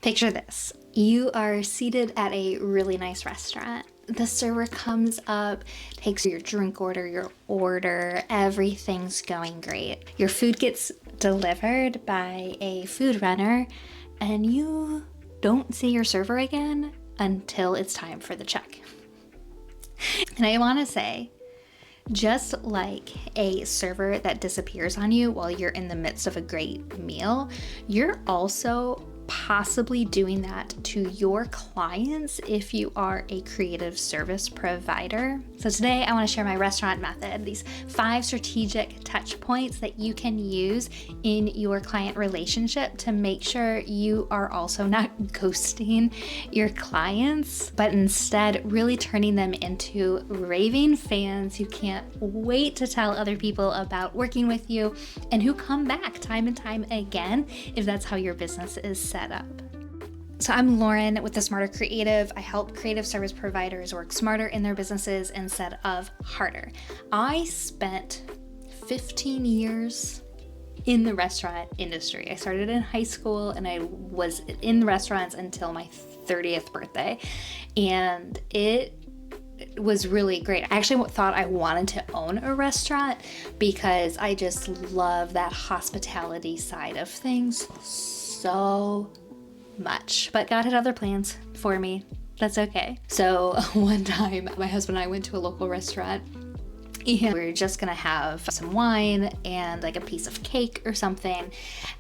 Picture this. You are seated at a really nice restaurant. The server comes up, takes your drink order, your order, everything's going great. Your food gets delivered by a food runner, and you don't see your server again until it's time for the check. And I want to say, just like a server that disappears on you while you're in the midst of a great meal, you're also possibly doing that to your clients if you are a creative service provider. So today I want to share my restaurant method, these 5 strategic touch points that you can use in your client relationship to make sure you are also not ghosting your clients, but instead really turning them into raving fans who can't wait to tell other people about working with you and who come back time and time again if that's how your business is set up. So I'm Lauren with The Smarter Creative. I help creative service providers work smarter in their businesses instead of harder. I spent 15 years in the restaurant industry. I started in high school and I was in restaurants until my 30th birthday. And it was really great. I actually thought I wanted to own a restaurant because I just love that hospitality side of things so much, but God had other plans for me. That's okay. So one time my husband and I went to a local restaurant and we were just gonna have some wine and like a piece of cake or something,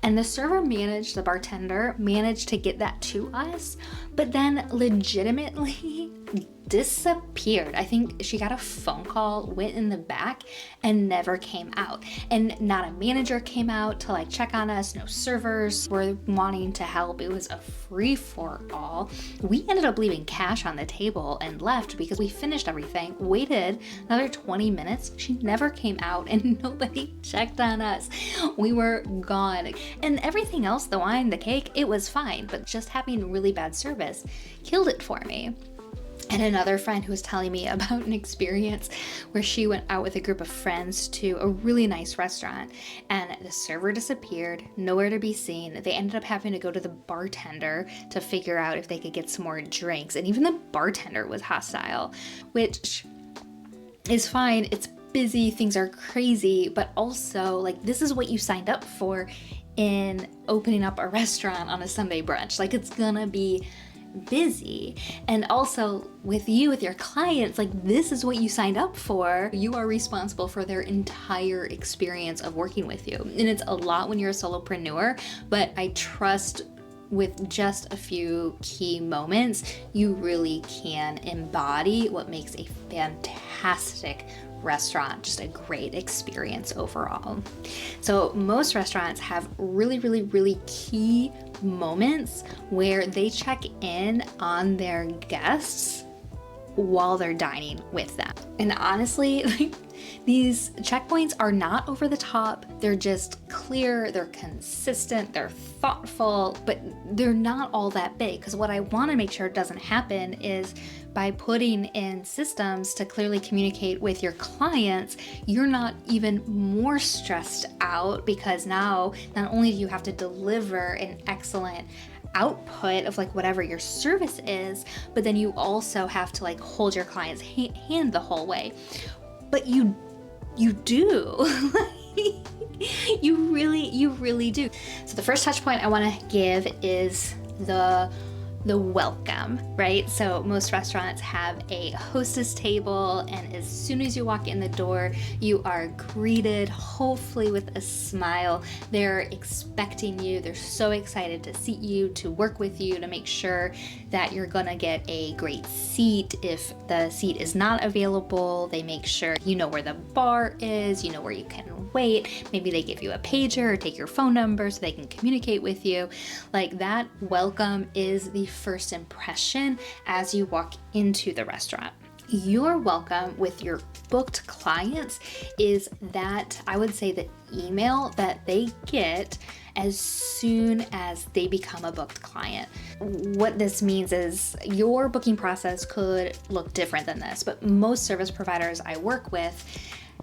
and the bartender managed to get that to us, but then legitimately disappeared. I think she got a phone call, went in the back, and never came out. And not a manager came out to like check on us. No servers were wanting to help. It was a free for all. We ended up leaving cash on the table and left because we finished everything, waited another 20 minutes. She never came out and nobody checked on us. We were gone. And everything else, the wine, the cake, it was fine, but just having really bad service killed it for me. And another friend who was telling me about an experience where she went out with a group of friends to a really nice restaurant and the server disappeared, nowhere to be seen. They ended up having to go to the bartender to figure out if they could get some more drinks. And even the bartender was hostile, which is fine. It's busy, things are crazy, but also like this is what you signed up for in opening up a restaurant on a Sunday brunch. Like it's gonna be busy. And also with your clients, like this is what you signed up for. You are responsible for their entire experience of working with you. And it's a lot when you're a solopreneur, but I trust with just a few key moments, you really can embody what makes a fantastic restaurant just a great experience overall. So most restaurants have really key moments where they check in on their guests while they're dining with them. And honestly, like, these checkpoints are not over the top. They're just clear, they're consistent, they're thoughtful, but they're not all that big. Because what I want to make sure doesn't happen is by putting in systems to clearly communicate with your clients, you're not even more stressed out because now not only do you have to deliver an excellent output of like whatever your service is, but then you also have to like hold your client's hand the whole way. But you do. You really do. So the first touch point I want to give is the welcome, right? So most restaurants have a hostess table, and as soon as you walk in the door, you are greeted, hopefully with a smile. They're expecting you. They're so excited to see you, to work with you, to make sure that you're gonna get a great seat. If the seat is not available, they make sure you know where the bar is, you know where you can wait. Maybe they give you a pager or take your phone number so they can communicate with you. Like that welcome is the first impression as you walk into the restaurant. Your welcome with your booked clients is that, I would say, the email that they get as soon as they become a booked client. What this means is your booking process could look different than this, but most service providers I work with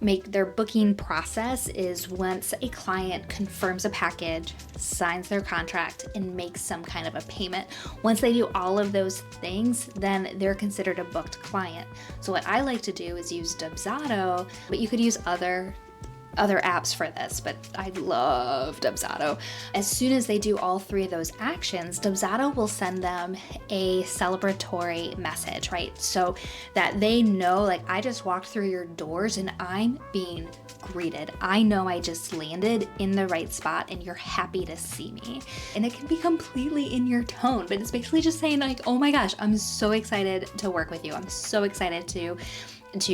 make their booking process is once a client confirms a package, signs their contract, and makes some kind of a payment. Once they do all of those things, then they're considered a booked client. So what I like to do is use Dubsado, but you could use other apps for this, but I love Dubsado. As soon as they do all three of those actions, Dubsado will send them a celebratory message, right? So that they know, like, I just walked through your doors and I'm being greeted. I know I just landed in the right spot and you're happy to see me. And it can be completely in your tone, but it's basically just saying like, oh my gosh, I'm so excited to work with you. I'm so excited to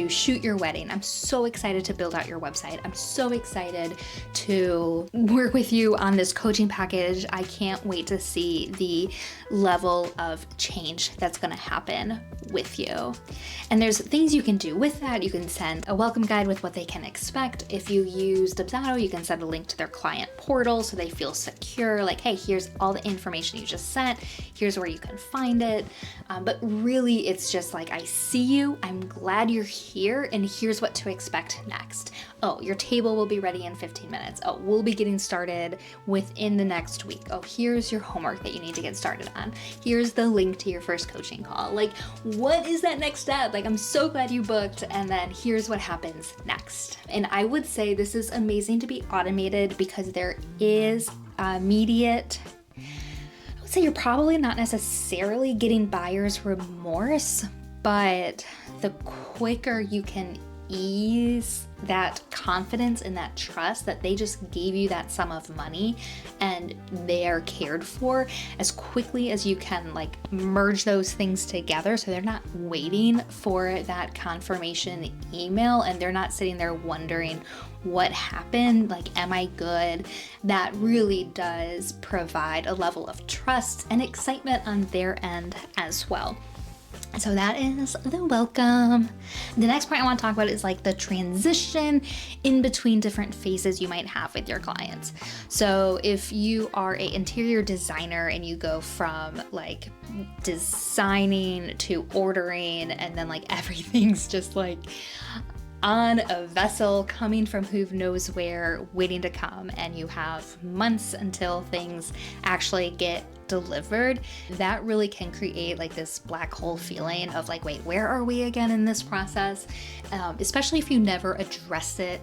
shoot your wedding. I'm so excited to build out your website. I'm so excited to work with you on this coaching package. I can't wait to see the level of change that's going to happen with you. And there's things you can do with that. You can send a welcome guide with what they can expect. If you use Dubsado, you can send a link to their client portal so they feel secure. Like, hey, here's all the information you just sent. Here's where you can find it. But really, it's just like, I see you. I'm glad you're here, and here's what to expect next. Oh, your table will be ready in 15 minutes. Oh, we'll be getting started within the next week. Oh, here's your homework that you need to get started on. Here's the link to your first coaching call. Like, what is that next step? Like, I'm so glad you booked, and then here's what happens next. And I would say this is amazing to be automated because there is immediate, I would say you're probably not necessarily getting buyer's remorse, but the quicker you can ease that confidence and that trust that they just gave you that sum of money and they are cared for, as quickly as you can like merge those things together so they're not waiting for that confirmation email and they're not sitting there wondering what happened, like, am I good? That really does provide a level of trust and excitement on their end as well. So that is the welcome. The next point I want to talk about is like the transition in between different phases you might have with your clients. So if you are an interior designer and you go from like designing to ordering and then like everything's just like on a vessel coming from who knows where, waiting to come, and you have months until things actually get delivered, that really can create like this black hole feeling of like, wait, where are we again in this process? Especially if you never address it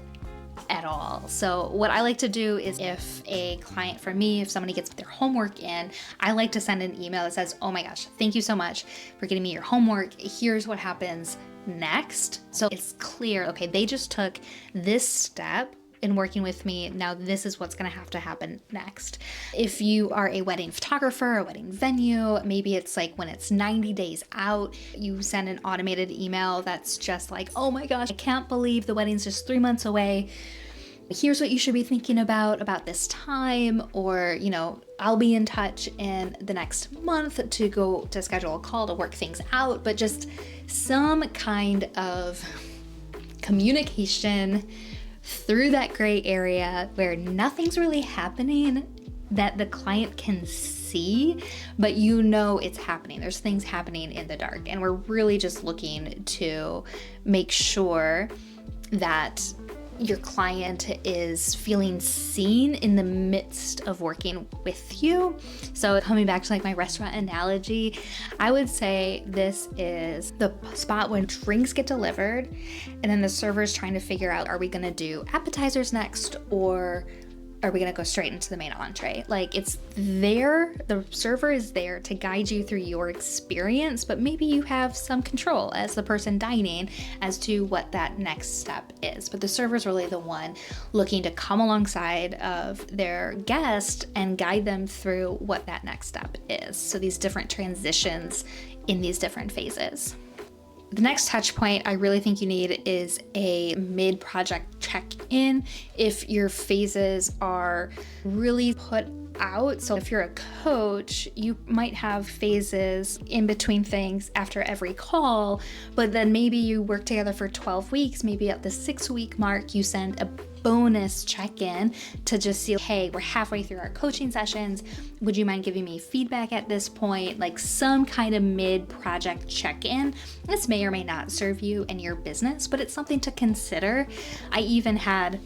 at all. So what I like to do is if a client for me, if somebody gets their homework in, I like to send an email that says, oh my gosh, thank you so much for getting me your homework. Here's what happens next. So it's clear, okay, they just took this step in working with me. Now this is what's going to have to happen next. If you are a wedding photographer, a wedding venue, maybe it's like when it's 90 days out, you send an automated email that's just like, oh my gosh, I can't believe the wedding's just 3 months away. Here's what you should be thinking about this time, or, you know, I'll be in touch in the next month to go to schedule a call to work things out, but just some kind of communication through that gray area where nothing's really happening that the client can see, but you know it's happening. There's things happening in the dark, and we're really just looking to make sure that your client is feeling seen in the midst of working with you. So coming back to like my restaurant analogy, I would say this is the spot when drinks get delivered and then the server's trying to figure out, are we gonna do appetizers next or are we gonna go straight into the main entree? Like, it's there, the server is there to guide you through your experience, but maybe you have some control as the person dining as to what that next step is. But the server is really the one looking to come alongside of their guest and guide them through what that next step is. So these different transitions in these different phases. The next touch point I really think you need is a mid-project check-in. If your phases are really put out. So if you're a coach, you might have phases in between things after every call, but then maybe you work together for 12 weeks, maybe at the 6-week mark, you send a bonus check-in to just see, hey, we're halfway through our coaching sessions. Would you mind giving me feedback at this point? Like some kind of mid-project check-in. This may or may not serve you and your business, but it's something to consider. I even had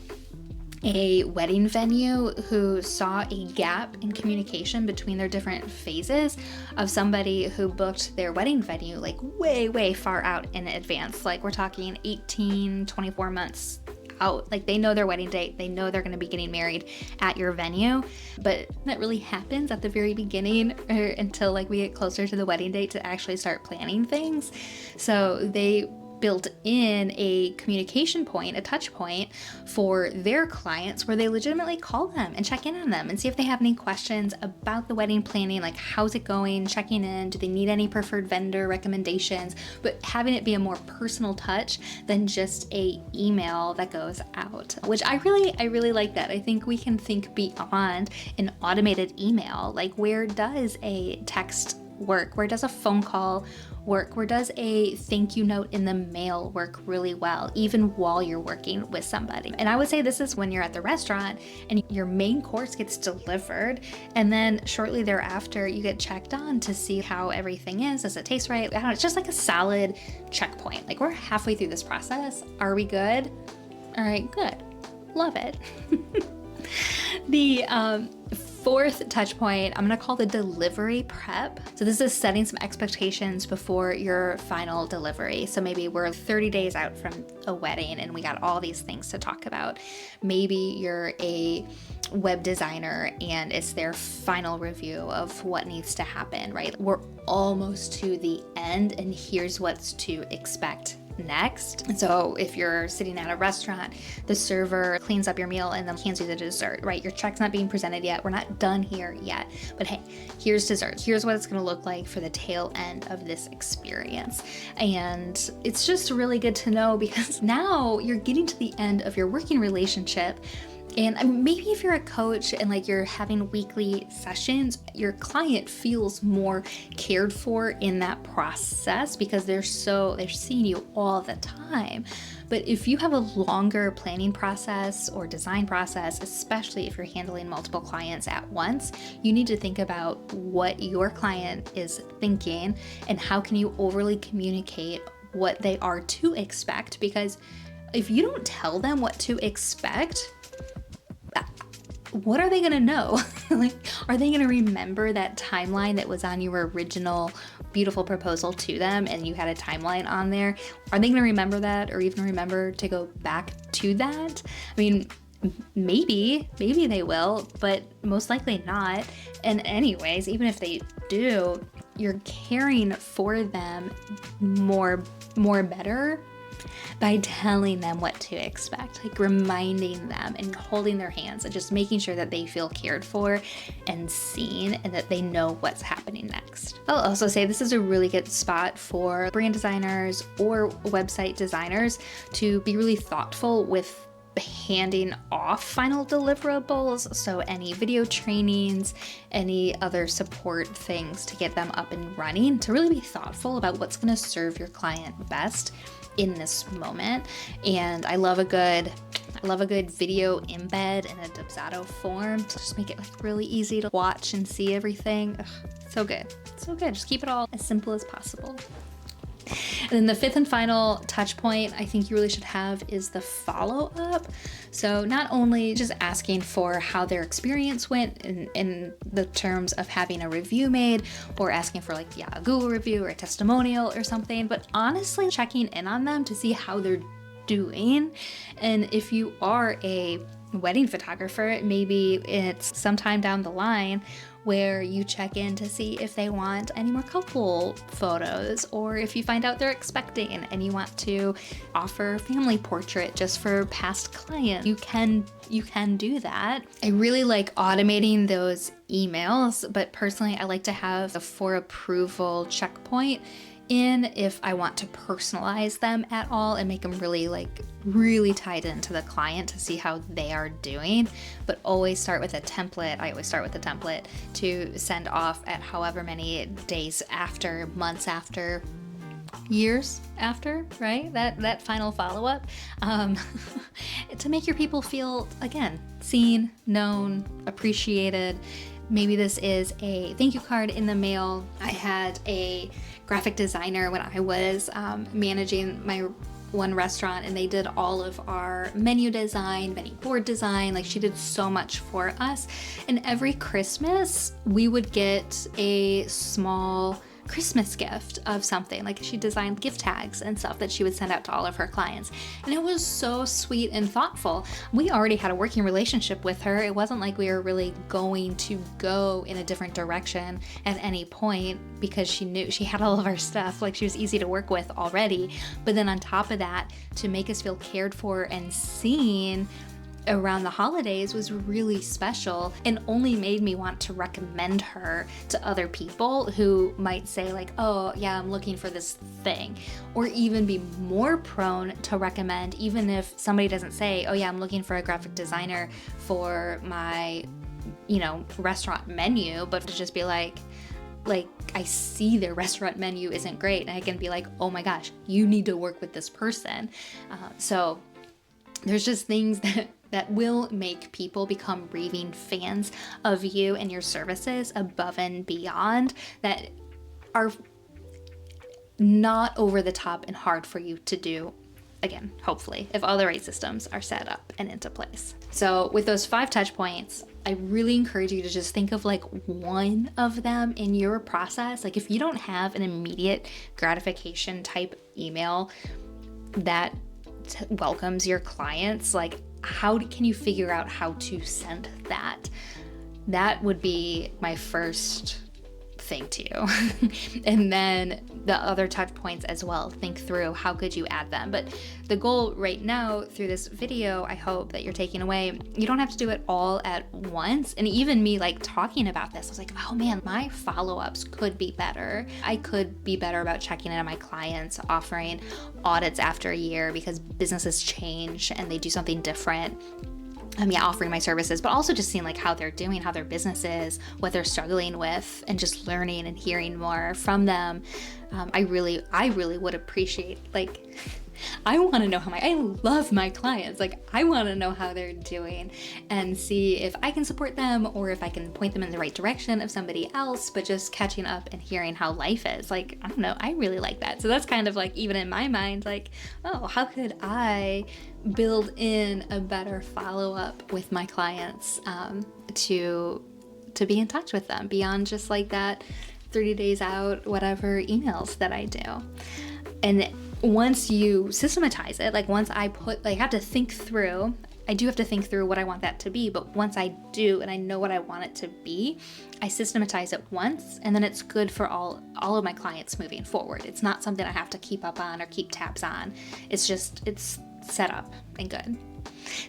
a wedding venue who saw a gap in communication between their different phases of somebody who booked their wedding venue like way far out in advance. Like we're talking 18, 24 months out. Like they know their wedding date, they know they're going to be getting married at your venue, but that really happens at the very beginning or until like we get closer to the wedding date to actually start planning things. So they built in a communication point, a touch point for their clients where they legitimately call them and check in on them and see if they have any questions about the wedding planning, like how's it going, checking in, do they need any preferred vendor recommendations, but having it be a more personal touch than just a email that goes out, which I really like that. I think we can think beyond an automated email. Like where does a text work? Where does a phone call work? Where does a thank you note in the mail work really well, even while you're working with somebody? And I would say this is when you're at the restaurant and your main course gets delivered, and then shortly thereafter you get checked on to see how everything is. Does it taste right? I don't know, it's just like a solid checkpoint. Like we're halfway through this process. Are we good? All right, good. Love it. The fourth touch point, I'm gonna call the delivery prep. So this is setting some expectations before your final delivery. So maybe we're 30 days out from a wedding and we got all these things to talk about. Maybe you're a web designer and it's their final review of what needs to happen, right? We're almost to the end and here's what's to expect next. And so if you're sitting at a restaurant, the server cleans up your meal and then hands you the dessert, right? Your check's not being presented yet. We're not done here yet, but hey, here's dessert. Here's what it's going to look like for the tail end of this experience. And it's just really good to know because now you're getting to the end of your working relationship. And maybe if you're a coach and like you're having weekly sessions, your client feels more cared for in that process because they're seeing you all the time. But if you have a longer planning process or design process, especially if you're handling multiple clients at once, you need to think about what your client is thinking and how can you overly communicate what they are to expect. Because if you don't tell them what to expect, what are they gonna know? Like, are they gonna remember that timeline that was on your original beautiful proposal to them and you had a timeline on there? Are they gonna remember that or even remember to go back to that? I mean, maybe they will, but most likely not. And anyways, even if they do, you're caring for them more better by telling them what to expect, like reminding them and holding their hands and just making sure that they feel cared for and seen and that they know what's happening next. I'll also say this is a really good spot for brand designers or website designers to be really thoughtful with handing off final deliverables. So any video trainings, any other support things to get them up and running, to really be thoughtful about what's going to serve your client best in this moment. And I love a good video embed in a Dubsado form to just make it like really easy to watch and see everything. Ugh, so good. Just keep it all as simple as possible. And then the fifth and final touch point I think you really should have is the follow-up. So not only just asking for how their experience went in the terms of having a review made or asking for like, a Google review or a testimonial or something, but honestly checking in on them to see how they're doing. And if you are a wedding photographer, maybe it's sometime down the line where you check in to see if they want any more couple photos, or if you find out they're expecting and you want to offer family portrait just for past clients, you can do that. I really like automating those emails, but personally I like to have a for approval checkpoint in if I want to personalize them at all and make them really tied into the client to see how they are doing, but always start with a template. I always start with a template to send off at however many days after, months after, years after, right? That final follow-up, to make your people feel, again, seen, known, appreciated. Maybe this is a thank you card in the mail. I had a graphic designer when I was managing my one restaurant, and they did all of our menu design, menu board design. Like, she did so much for us. And every Christmas we would get a small Christmas gift of something. Like, she designed gift tags and stuff that she would send out to all of her clients. And it was so sweet and thoughtful. We already had a working relationship with her. It wasn't like we were really going to go in a different direction at any point, because she knew she had all of our stuff. Like, she was easy to work with already. But then on top of that, to make us feel cared for and seen around the holidays was really special, and only made me want to recommend her to other people who might say like, oh yeah, I'm looking for this thing, or even be more prone to recommend, even if somebody doesn't say, oh yeah, I'm looking for a graphic designer for my, restaurant menu, but to just be like I see their restaurant menu isn't great, and I can be like, oh my gosh, you need to work with this person. So there's just things that will make people become raving fans of you and your services above and beyond, that are not over the top and hard for you to do. Again, hopefully, if all the right systems are set up and into place. So with those 5 touch points, I really encourage you to just think of like one of them in your process. Like, if you don't have an immediate gratification type email that welcomes your clients, like, how can you figure out how to send that? That would be my first thing to you. And then the other touch points as well, think through how could you add them. But the goal right now through this video, I hope that you're taking away, you don't have to do it all at once. And even me like talking about this, I was like, oh man, my follow-ups could be better. I could be better about checking in on my clients, offering audits after a year because businesses change and they do something different. Offering my services, but also just seeing like how they're doing, how their business is, what they're struggling with, and just learning and hearing more from them. I really would appreciate, like, I want to know I love my clients. Like, I want to know how they're doing and see if I can support them or if I can point them in the right direction of somebody else, but just catching up and hearing how life is. Like, I don't know, I really like that. So that's kind of like, even in my mind, like, oh, how could I build in a better follow-up with my clients to be in touch with them beyond just like that 30 days out, whatever emails that I do. And once you systematize it, like once I have to think through, I do have to think through what I want that to be, but once I do and I know what I want it to be, I systematize it once, and then it's good for all of my clients moving forward. It's not something I have to keep up on or keep tabs on. It's set up and good.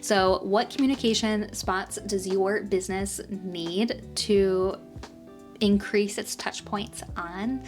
So what communication spots does your business need to increase its touch points on?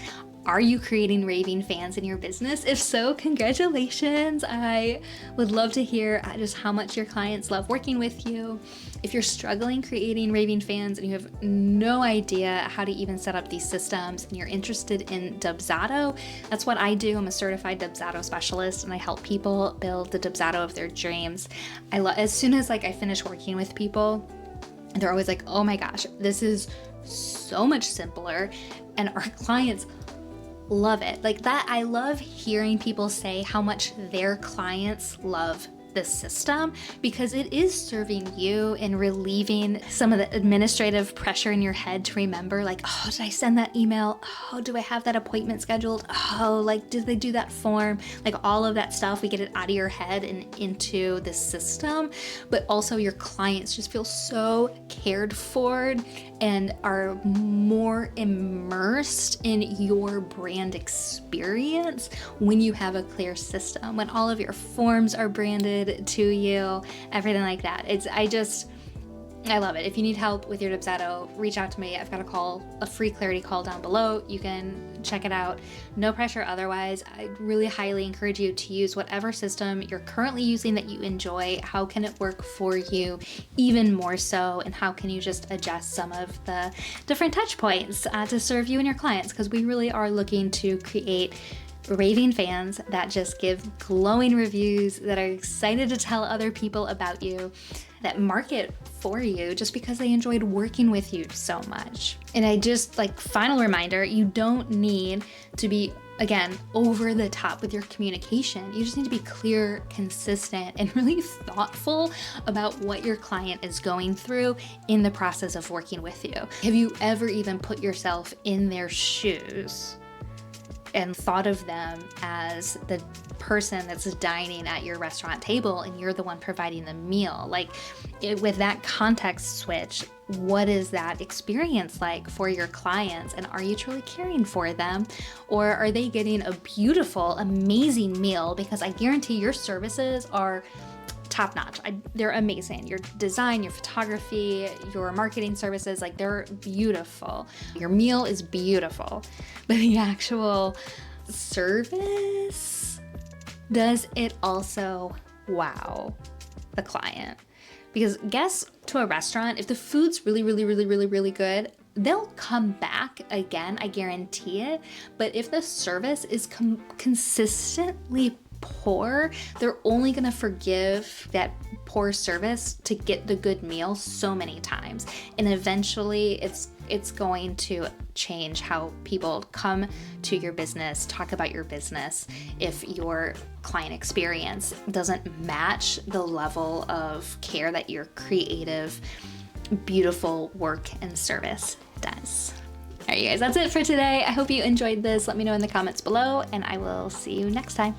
Are you creating raving fans in your business? If so, congratulations. I would love to hear just how much your clients love working with you. If you're struggling creating raving fans and you have no idea how to even set up these systems and you're interested in Dubsado, that's what I do. I'm a certified Dubsado specialist and I help people build the Dubsado of their dreams. As soon as I finish working with people, they're always like, oh my gosh, this is so much simpler, and our clients love it. Like that, I love hearing people say how much their clients love this system, because it is serving you and relieving some of the administrative pressure in your head to remember, like, oh, did I send that email? Oh, do I have that appointment scheduled? Oh, like, did they do that form? Like all of that stuff, we get it out of your head and into the system. But also your clients just feel so cared for and are more immersed in your brand experience when you have a clear system, when all of your forms are branded to you, everything like that. I love it. If you need help with your Dubsado, reach out to me. I've got a free clarity call down below. You can check it out. No pressure otherwise. I really highly encourage you to use whatever system you're currently using that you enjoy. How can it work for you even more so? And how can you just adjust some of the different touch points to serve you and your clients? Because we really are looking to create raving fans that just give glowing reviews, that are excited to tell other people about you, that market for you just because they enjoyed working with you so much. And I just, final reminder, you don't need to be, again, over the top with your communication. You just need to be clear, consistent, and really thoughtful about what your client is going through in the process of working with you. Have you ever even put yourself in their shoes and thought of them as the person that's dining at your restaurant table and you're the one providing the meal? With that context switch, what is that experience like for your clients? And are you truly caring for them? Or are they getting a beautiful, amazing meal? Because I guarantee your services are top notch. They're amazing. Your design, your photography, your marketing services, they're beautiful. Your meal is beautiful, but the actual service, does it also wow the client? Because guests to a restaurant, if the food's really, really, really, really, really good, they'll come back again, I guarantee it. But if the service is consistently poor, they're only gonna forgive that poor service to get the good meal so many times. And eventually it's going to change how people come to your business, talk about your business, if your client experience doesn't match the level of care that your creative, beautiful work and service does. All right, you guys, that's it for today. I hope you enjoyed this. Let me know in the comments below, and I will see you next time.